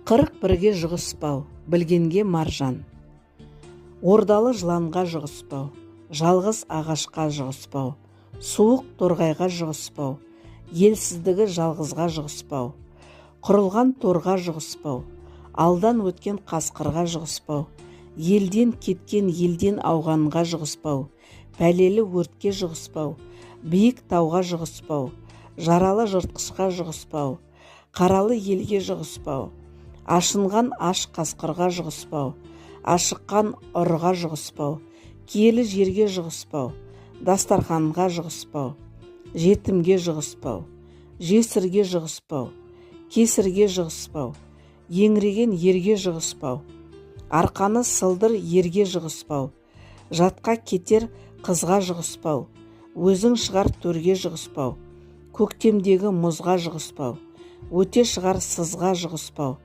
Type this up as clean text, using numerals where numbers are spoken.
Қырық бірге жұғыспау, білгенге маржан. Ордалы жыланға жұғыспау, жалғыз ағашқа жұғыспау, суық торғайға жұғыспау, елсіздігі жалғызға жұғыспау, құрылған торға жұғыспау, алдан өткен қасқырға жұғыспау, елден кеткен елден ауғанға жұғыспау, пәлелі өртке жұғыспау, биік тауға жұғыспау, жаралы жыртқышқа жұғыспау, қаралы елге жұғыспау, ашынған аш қасқырға жұғыспау, ашыққан ұрыға жұғыспау, киелі жерге жұғыспау, дастарханға жұғыспау, жетімге жұғыспау, жесірге жұғыспау, кесірге жұғыспау, еңіреген ерге жұғыспау, арқаны сылдыр ерге жұғыспау, жатқа кетер қызға жұғыспау, өзің шығар төрге жұғыспау, көктемдегі мұзға жұғыспау, өте шығар сызға жұғыспау.